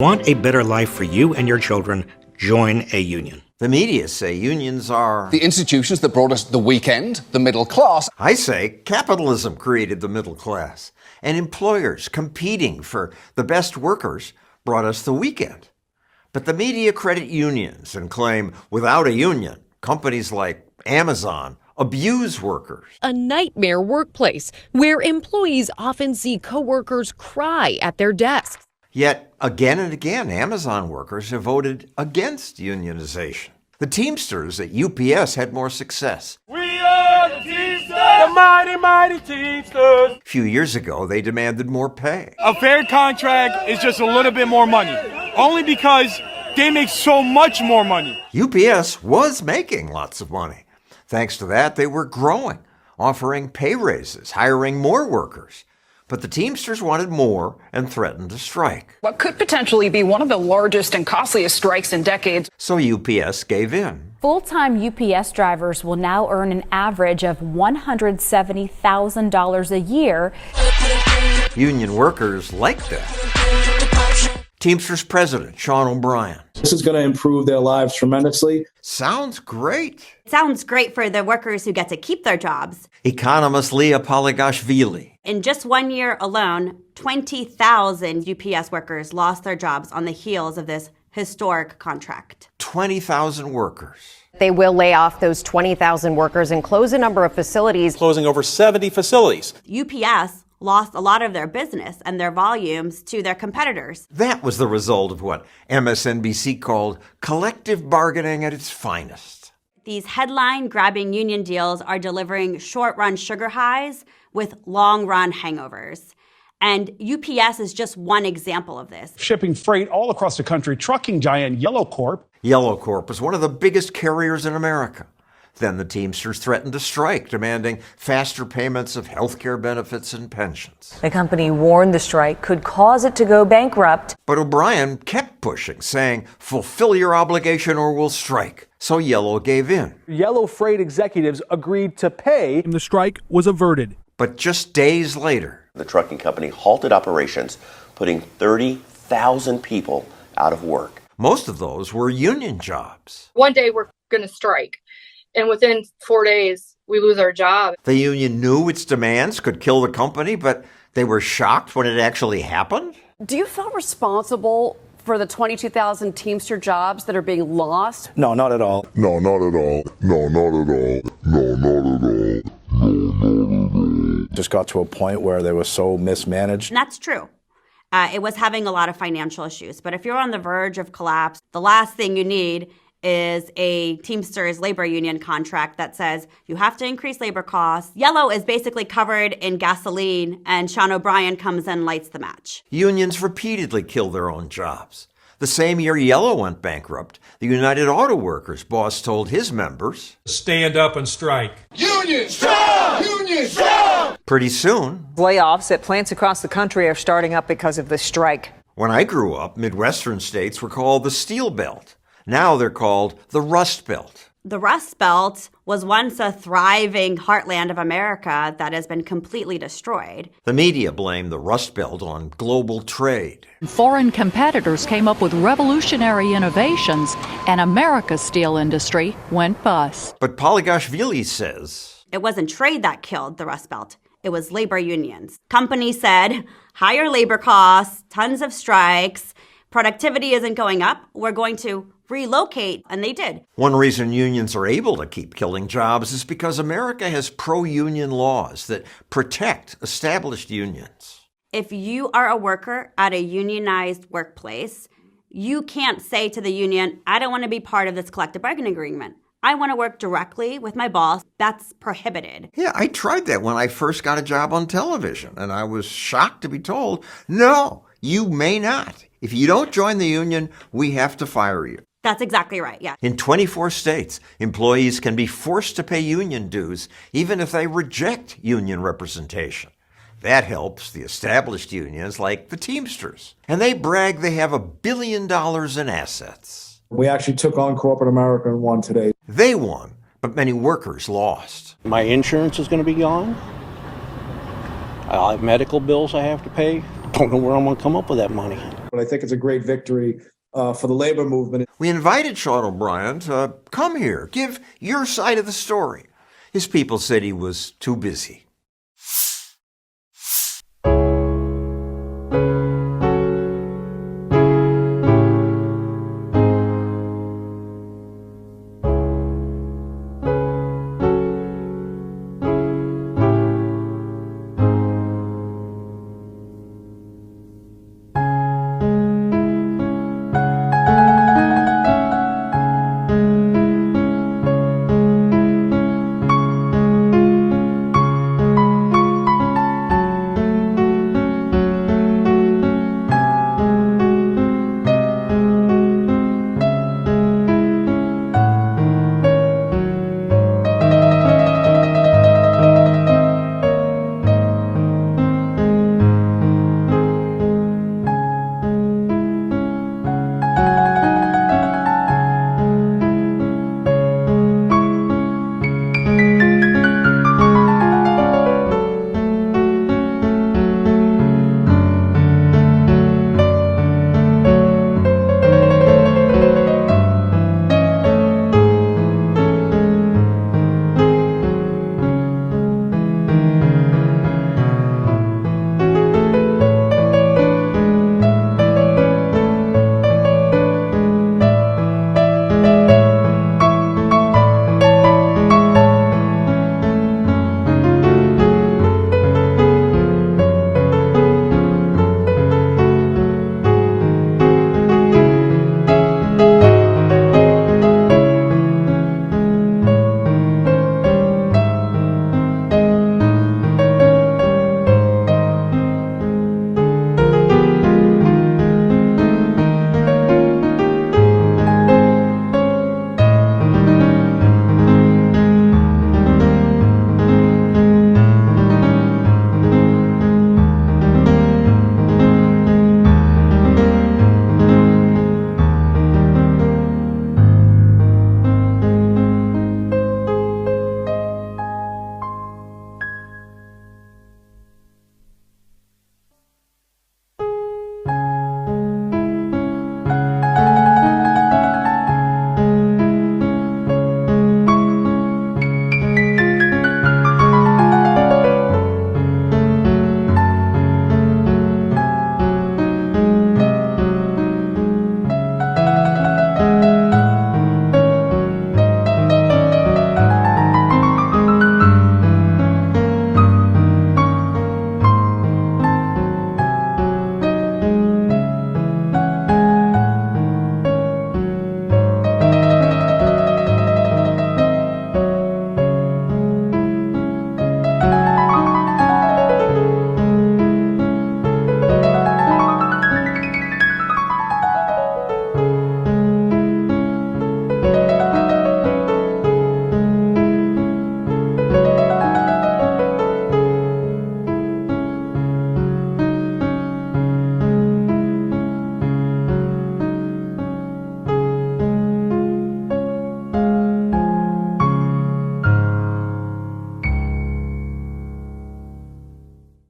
Want a better life for you and your children? Join a union. The media say unions are the institutions that brought us the weekend, the middle class. I say capitalism created the middle class, and employers competing for the best workers brought us the weekend. But the media credit unions and claim without a union, companies like Amazon abuse workers. A nightmare workplace where employees often see coworkers cry at their desks. Yet, again and again, Amazon workers have voted against unionization. The Teamsters at UPS had more success. We are the Teamsters! The mighty, mighty Teamsters! A few years ago, they demanded more pay. A fair contract is just a little bit more money, only because they make so much more money. UPS was making lots of money. Thanks to that, they were growing, offering pay raises, hiring more workers. But the Teamsters wanted more and threatened to strike. What could potentially be one of the largest and costliest strikes in decades. So UPS gave in. Full-time UPS drivers will now earn an average of $170,000 a year. Union workers liked that. Teamsters president Sean O'Brien. This is going to improve their lives tremendously. Sounds great. Sounds great for the workers who get to keep their jobs. Economist Leah Poligashvili. In just 1 year alone, 20,000 UPS workers lost their jobs on the heels of this historic contract. 20,000 workers. They will lay off those 20,000 workers and close a number of facilities. Closing over 70 facilities. UPS lost a lot of their business and their volumes to their competitors. That was the result of what MSNBC called collective bargaining at its finest. These headline-grabbing union deals are delivering short-run sugar highs with long-run hangovers. And UPS is just one example of this. Shipping freight all across the country, trucking giant Yellow Corp. Yellow Corp was one of the biggest carriers in America. Then the Teamsters threatened to strike, demanding faster payments of health care benefits and pensions. The company warned the strike could cause it to go bankrupt. But O'Brien kept pushing, saying, fulfill your obligation or we'll strike. So Yellow gave in. Yellow freight executives agreed to pay, and the strike was averted. But just days later, the trucking company halted operations, putting 30,000 people out of work. Most of those were union jobs. One day we're going to strike. And within 4 days, we lose our job. The union knew its demands could kill the company, but they were shocked when it actually happened. Do you feel responsible for the 22,000 Teamster jobs that are being lost? No, not at all. No, not at all. No, not at all. No, not at all. No, not at all. Just got to a point where they were so mismanaged. And that's true. It was having a lot of financial issues. But if you're on the verge of collapse, the last thing you need is a Teamsters labor union contract that says you have to increase labor costs. Yellow is basically covered in gasoline, and Sean O'Brien comes and lights the match. Unions repeatedly kill their own jobs. The same year Yellow went bankrupt, the United Auto Workers boss told his members, stand up and strike. Union strong! Union strong! Pretty soon, layoffs at plants across the country are starting up because of the strike. When I grew up, Midwestern states were called the Steel Belt. Now they're called the Rust Belt. The Rust Belt was once a thriving heartland of America that has been completely destroyed. The media blamed the Rust Belt on global trade. Foreign competitors came up with revolutionary innovations, and America's steel industry went bust. But Poligashvili says it wasn't trade that killed the Rust Belt. It was labor unions. Companies said, higher labor costs, tons of strikes, productivity isn't going up, we're going to relocate, and they did. One reason unions are able to keep killing jobs is because America has pro-union laws that protect established unions. If you are a worker at a unionized workplace, you can't say to the union, I don't want to be part of this collective bargaining agreement. I want to work directly with my boss. That's prohibited. Yeah, I tried that when I first got a job on television, and I was shocked to be told, no, you may not. If you don't join the union, we have to fire you. That's exactly right, yeah. In 24 states, employees can be forced to pay union dues even if they reject union representation. That helps the established unions like the Teamsters. And they brag they have $1 billion in assets. We actually took on corporate America and won today. They won, but many workers lost. My insurance is going to be gone. I have medical bills I have to pay. Don't know where I'm going to come up with that money. But I think it's a great victory for the labor movement. We invited Sean O'Brien to come here, give your side of the story. His people said he was too busy.